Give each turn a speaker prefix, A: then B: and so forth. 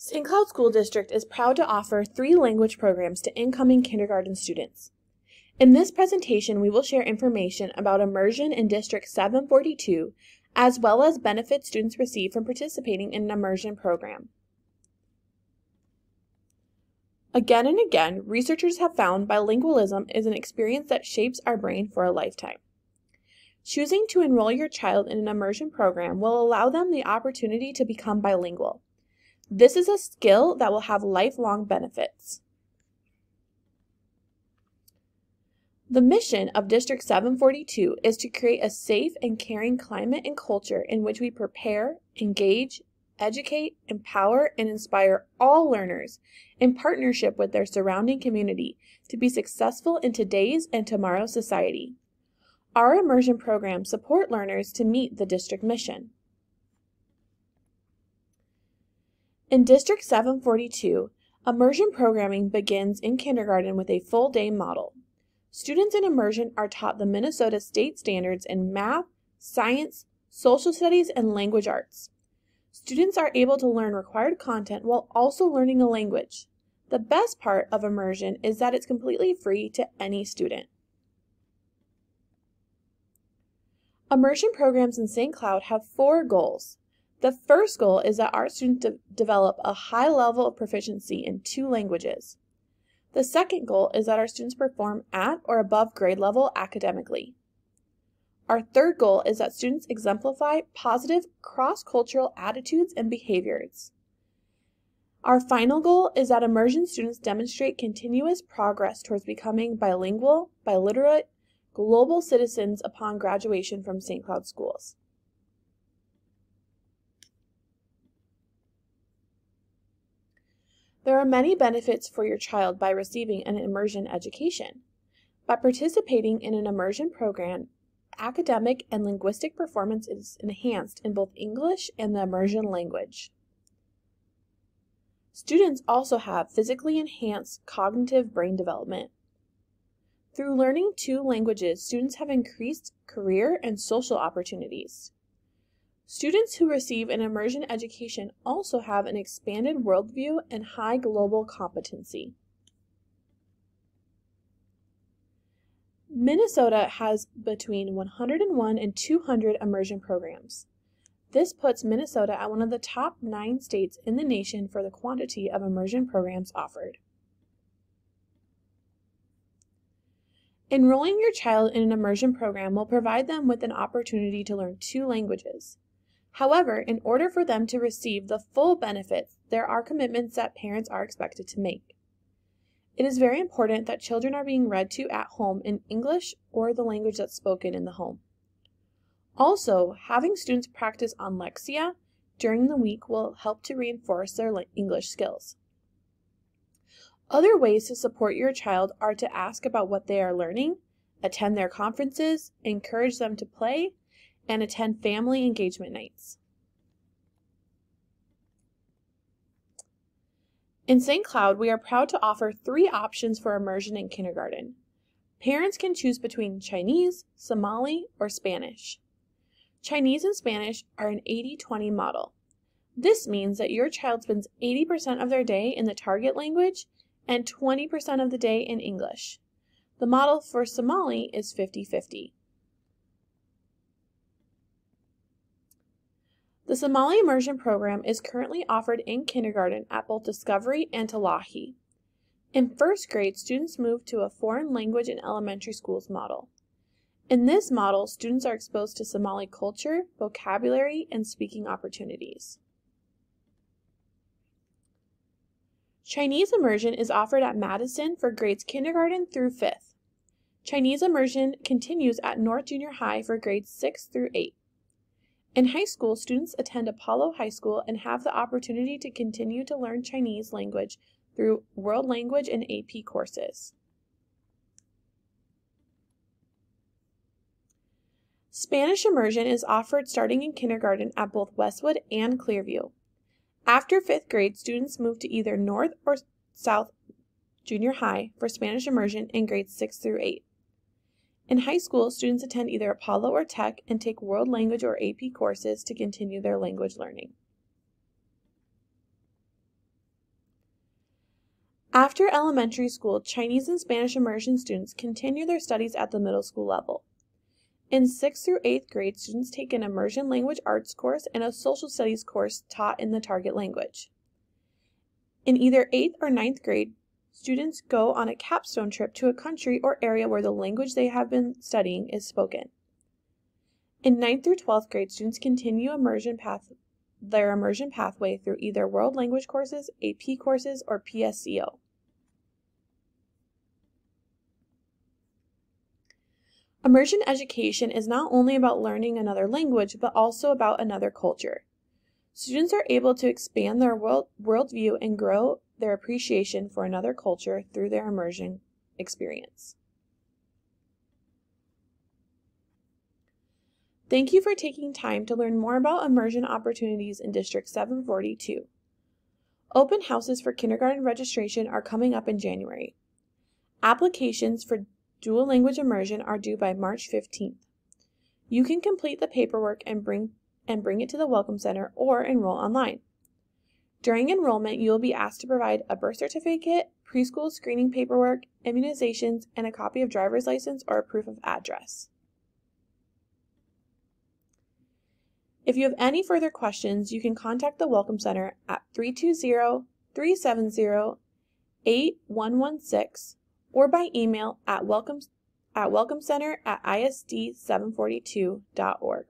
A: St. Cloud School District is proud to offer 3 language programs to incoming kindergarten students. In this presentation, we will share information about immersion in District 742, as well as benefits students receive from participating in an immersion program. Again and again, researchers have found bilingualism is an experience that shapes our brain for a lifetime. Choosing to enroll your child in an immersion program will allow them the opportunity to become bilingual. This is a skill that will have lifelong benefits. The mission of District 742 is to create a safe and caring climate and culture in which we prepare, engage, educate, empower, and inspire all learners in partnership with their surrounding community to be successful in today's and tomorrow's society. Our immersion programs support learners to meet the district mission. In District 742, immersion programming begins in kindergarten with a full-day model. Students in immersion are taught the Minnesota state standards in math, science, social studies, and language arts. Students are able to learn required content while also learning a language. The best part of immersion is that it's completely free to any student. Immersion programs in St. Cloud have 4 goals. The first goal is that our students develop a high level of proficiency in 2 languages. The second goal is that our students perform at or above grade level academically. Our third goal is that students exemplify positive cross-cultural attitudes and behaviors. Our final goal is that immersion students demonstrate continuous progress towards becoming bilingual, biliterate, global citizens upon graduation from St. Cloud schools. There are many benefits for your child by receiving an immersion education. By participating in an immersion program, academic and linguistic performance is enhanced in both English and the immersion language. Students also have physically enhanced cognitive brain development. Through learning 2 languages, students have increased career and social opportunities. Students who receive an immersion education also have an expanded worldview and high global competency. Minnesota has between 101 and 200 immersion programs. This puts Minnesota at one of the top 9 states in the nation for the quantity of immersion programs offered. Enrolling your child in an immersion program will provide them with an opportunity to learn 2 languages. However, in order for them to receive the full benefits, there are commitments that parents are expected to make. It is very important that children are being read to at home in English or the language that's spoken in the home. Also, having students practice on Lexia during the week will help to reinforce their English skills. Other ways to support your child are to ask about what they are learning, attend their conferences, encourage them to play, and attend family engagement nights. In St. Cloud, we are proud to offer 3 options for immersion in kindergarten. Parents can choose between Chinese, Somali, or Spanish. Chinese and Spanish are an 80-20 model. This means that your child spends 80% of their day in the target language and 20% of the day in English. The model for Somali is 50-50. The Somali Immersion Program is currently offered in kindergarten at both Discovery and Talahi. In 1st grade, students move to a foreign language in elementary schools model. In this model, students are exposed to Somali culture, vocabulary, and speaking opportunities. Chinese Immersion is offered at Madison for grades kindergarten through 5th. Chinese Immersion continues at North Junior High for grades 6 through 8. In high school, students attend Apollo High School and have the opportunity to continue to learn Chinese language through World Language and AP courses. Spanish Immersion is offered starting in kindergarten at both Westwood and Clearview. After 5th grade, students move to either North or South Junior High for Spanish Immersion in grades 6 through 8. In high school, students attend either Apollo or Tech and take World Language or AP courses to continue their language learning. After elementary school, Chinese and Spanish immersion students continue their studies at the middle school level. In 6th through 8th grade, students take an immersion language arts course and a social studies course taught in the target language. In either 8th or 9th grade, students go on a capstone trip to a country or area where the language they have been studying is spoken. In 9th through 12th grade, students continue their immersion pathway through either world language courses, AP courses, or PSCO. Immersion education is not only about learning another language, but also about another culture. Students are able to expand their worldview and grow their appreciation for another culture through their immersion experience. Thank you for taking time to learn more about immersion opportunities in District 742. Open houses for kindergarten registration are coming up in January. Applications for dual language immersion are due by March 15th. You can complete the paperwork and bring it to the Welcome Center or enroll online. During enrollment, you will be asked to provide a birth certificate, preschool screening paperwork, immunizations, and a copy of driver's license or a proof of address. If you have any further questions, you can contact the Welcome Center at 320-370-8116 or by email at welcomecenter@isd742.org.